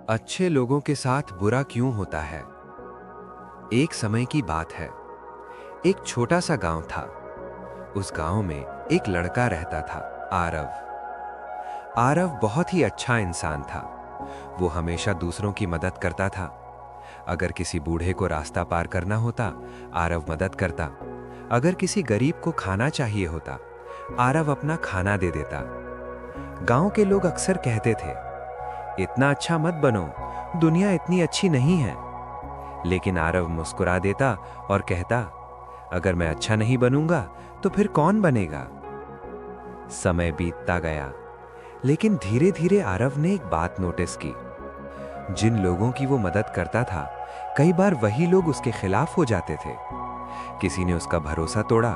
अच्छे लोगों के साथ बुरा क्यों होता है। एक समय की बात है। एक छोटा सा गांव था। उस गांव में एक लड़का रहता था, आरव। आरव बहुत ही अच्छा इंसान था। वो हमेशा दूसरों की मदद करता था। अगर किसी बूढ़े को रास्ता पार करना होता, आरव मदद करता। अगर किसी गरीब को खाना चाहिए होता, आरव अपना खाना दे देता। गांव के लोग अक्सर कहते थे, इतना अच्छा मत बनो, दुनिया इतनी अच्छी नहीं है। लेकिन आरव मुस्कुरा देता और कहता, अगर मैं अच्छा नहीं बनूंगा तो फिर कौन बनेगा। समय बीतता गया, लेकिन धीरे धीरे आरव ने एक बात नोटिस की। जिन लोगों की वो मदद करता था, कई बार वही लोग उसके खिलाफ हो जाते थे। किसी ने उसका भरोसा तोड़ा,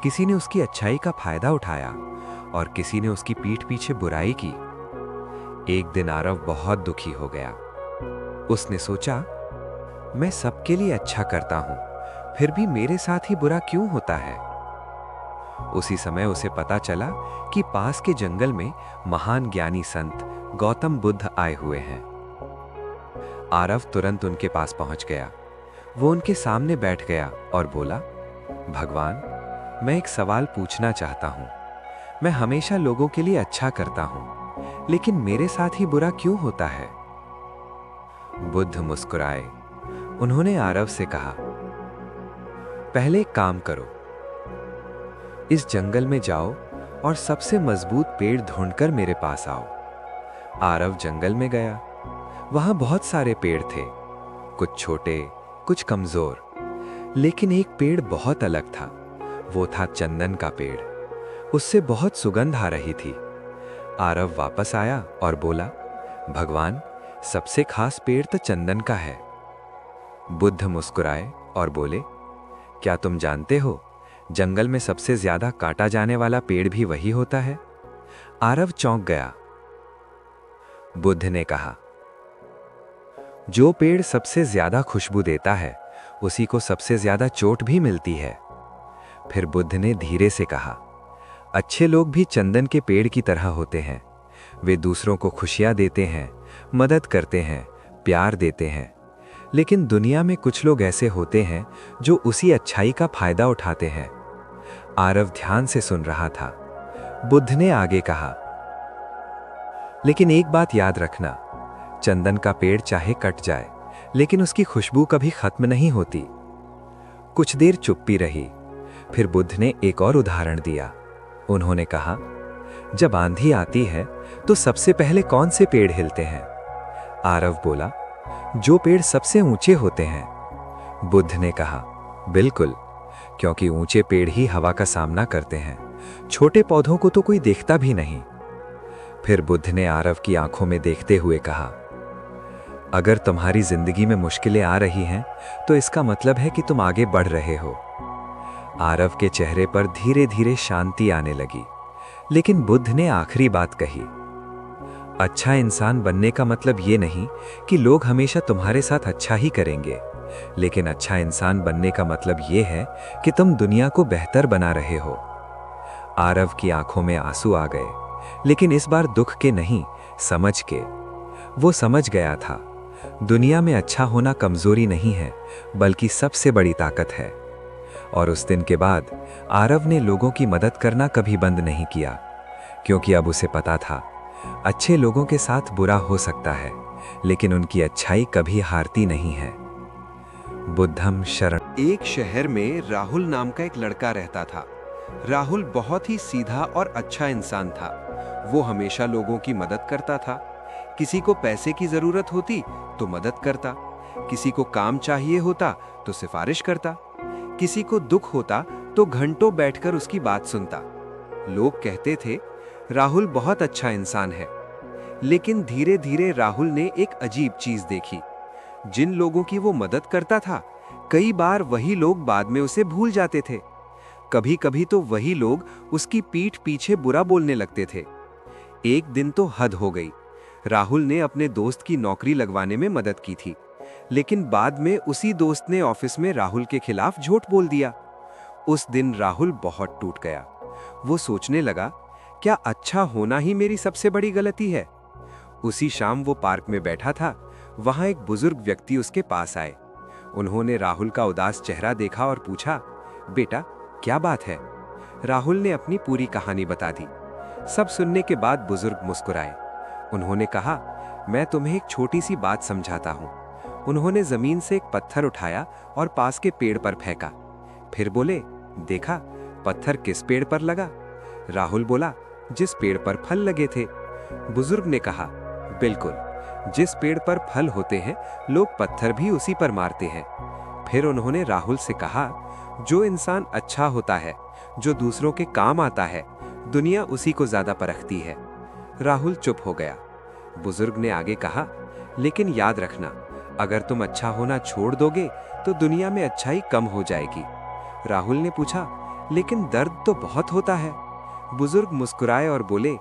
किसी ने उसकी अच्छाई का फायदा उठाया और किसी ने उसकी पीठ पीछे बुराई की। एक दिन आरव बहुत दुखी हो गया। उसने सोचा, मैं सबके लिए अच्छा करता हूं, फिर भी मेरे साथ ही बुरा क्यों होता है। उसी समय उसे पता चला कि पास के जंगल में महान ज्ञानी संत गौतम बुद्ध आए हुए हैं। आरव तुरंत उनके पास पहुंच गया। वो उनके सामने बैठ गया और बोला, भगवान, मैं एक सवाल पूछना चाहता हूं। मैं हमेशा लोगों के लिए अच्छा करता हूं, लेकिन मेरे साथ ही बुरा क्यों होता है। बुद्ध मुस्कुराए। उन्होंने आरव से कहा, पहले एक काम करो, इस जंगल में जाओ और सबसे मजबूत पेड़ ढूंढकर मेरे पास आओ। आरव जंगल में गया। वहां बहुत सारे पेड़ थे, कुछ छोटे, कुछ कमजोर, लेकिन एक पेड़ बहुत अलग था। वो था चंदन का पेड़। उससे बहुत सुगंध आ रही थी। आरव वापस आया और बोला, भगवान, सबसे खास पेड़ तो चंदन का है। बुद्ध मुस्कुराए और बोले, क्या तुम जानते हो, जंगल में सबसे ज्यादा काटा जाने वाला पेड़ भी वही होता है। आरव चौंक गया। बुद्ध ने कहा, जो पेड़ सबसे ज्यादा खुशबू देता है, उसी को सबसे ज्यादा चोट भी मिलती है। फिर बुद्ध ने धीरे से कहा, अच्छे लोग भी चंदन के पेड़ की तरह होते हैं। वे दूसरों को खुशियां देते हैं, मदद करते हैं, प्यार देते हैं। लेकिन दुनिया में कुछ लोग ऐसे होते हैं जो उसी अच्छाई का फायदा उठाते हैं। आरव ध्यान से सुन रहा था। बुद्ध ने आगे कहा, लेकिन एक बात याद रखना, चंदन का पेड़ चाहे कट जाए, लेकिन उसकी खुशबू कभी खत्म नहीं होती। कुछ देर चुप्पी रही। फिर बुद्ध ने एक और उदाहरण दिया। उन्होंने कहा, जब आंधी आती है तो सबसे पहले कौन से पेड़ हिलते हैं। आरव बोला, जो पेड़ सबसे ऊंचे होते हैं। बुद्ध ने कहा, बिल्कुल, क्योंकि ऊंचे पेड़ ही हवा का सामना करते हैं। छोटे पौधों को तो कोई देखता भी नहीं। फिर बुद्ध ने आरव की आंखों में देखते हुए कहा, अगर तुम्हारी जिंदगी में मुश्किलें आ रही हैं, तो इसका मतलब है कि तुम आगे बढ़ रहे हो। आरव के चेहरे पर धीरे धीरे शांति आने लगी। लेकिन बुद्ध ने आखिरी बात कही, अच्छा इंसान बनने का मतलब ये नहीं कि लोग हमेशा तुम्हारे साथ अच्छा ही करेंगे, लेकिन अच्छा इंसान बनने का मतलब ये है कि तुम दुनिया को बेहतर बना रहे हो। आरव की आंखों में आंसू आ गए, लेकिन इस बार दुख के नहीं, समझ के। वो समझ गया था, दुनिया में अच्छा होना कमजोरी नहीं है, बल्कि सबसे बड़ी ताकत है। और उस दिन के बाद आरव ने लोगों की मदद करना कभी बंद नहीं किया, क्योंकि अब उसे पता था, अच्छे लोगों के साथ बुरा हो सकता है, लेकिन उनकी अच्छाई कभी हारती नहीं है। बुद्धम शरण। एक शहर में राहुल नाम का एक लड़का रहता था। राहुल बहुत ही सीधा और अच्छा इंसान था। वो हमेशा लोगों की मदद करता था। किसी को पैसे की जरूरत होती तो मदद करता, किसी को काम चाहिए होता तो सिफारिश करता, किसी को दुख होता तो घंटों बैठकर उसकी बात सुनता। लोग कहते थे, राहुल बहुत अच्छा इंसान है। लेकिन धीरे धीरे राहुल ने एक अजीब चीज देखी। जिन लोगों की वो मदद करता था, कई बार वही लोग बाद में उसे भूल जाते थे। कभी कभी तो वही लोग उसकी पीठ पीछे बुरा बोलने लगते थे। एक दिन तो हद हो गई। राहुल ने अपने दोस्त की नौकरी लगवाने में मदद की थी, लेकिन बाद में उसी दोस्त ने ऑफिस में राहुल के खिलाफ झूठ बोल दिया। उस दिन राहुल बहुत टूट गया। वो सोचने लगा, क्या अच्छा होना ही मेरी सबसे बड़ी गलती है। उसी शाम वो पार्क में बैठा था। वहां एक बुजुर्ग व्यक्ति उसके पास आए। उन्होंने राहुल का उदास चेहरा देखा और पूछा, बेटा क्या बात है? राहुल ने अपनी पूरी कहानी बता दी। सब सुनने के बाद बुजुर्ग मुस्कुराए। उन्होंने कहा, मैं तुम्हें एक छोटी सी बात समझाता हूँ। उन्होंने जमीन से एक पत्थर उठाया और पास के पेड़ पर फेंका। फिर बोले, देखा पत्थर किस पेड़ पर लगा? राहुल बोला, जिस पेड़ पर फल लगे थे। बुजुर्ग ने कहा, बिल्कुल, जिस पेड़ पर फल होते हैं लोग पत्थर भी उसी पर मारते हैं। फिर उन्होंने राहुल से कहा, जो इंसान अच्छा होता है, जो दूसरों के काम आता है, दुनिया उसी को ज्यादा परखती है। राहुल चुप हो गया। बुजुर्ग ने आगे कहा, लेकिन याद रखना, अगर तुम अच्छा होना छोड़ दोगे तो दुनिया में अच्छाई कम हो जाएगी। राहुल ने पूछा, लेकिन दर्द तो बहुत होता है। बुजुर्ग मुस्कुराए और बोले,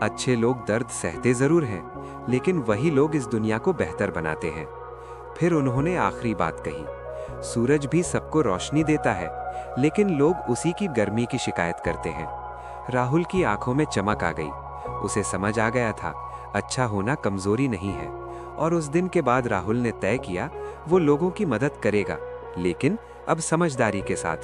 अच्छे लोग दर्द सहते जरूर हैं, लेकिन वही लोग इस दुनिया को बेहतर बनाते हैं। फिर उन्होंने आखिरी बात कही, सूरज भी सबको रोशनी देता है, लेकिन लोग उसी की गर्मी की शिकायत करते हैं। राहुल की आंखों में चमक आ गई। उसे समझ आ गया था, अच्छा होना कमजोरी नहीं है। और उस दिन के बाद राहुल ने तय किया, वो लोगों की मदद करेगा, लेकिन अब समझदारी के साथ,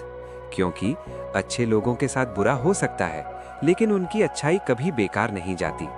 क्योंकि अच्छे लोगों के साथ बुरा हो सकता है, लेकिन उनकी अच्छाई कभी बेकार नहीं जाती।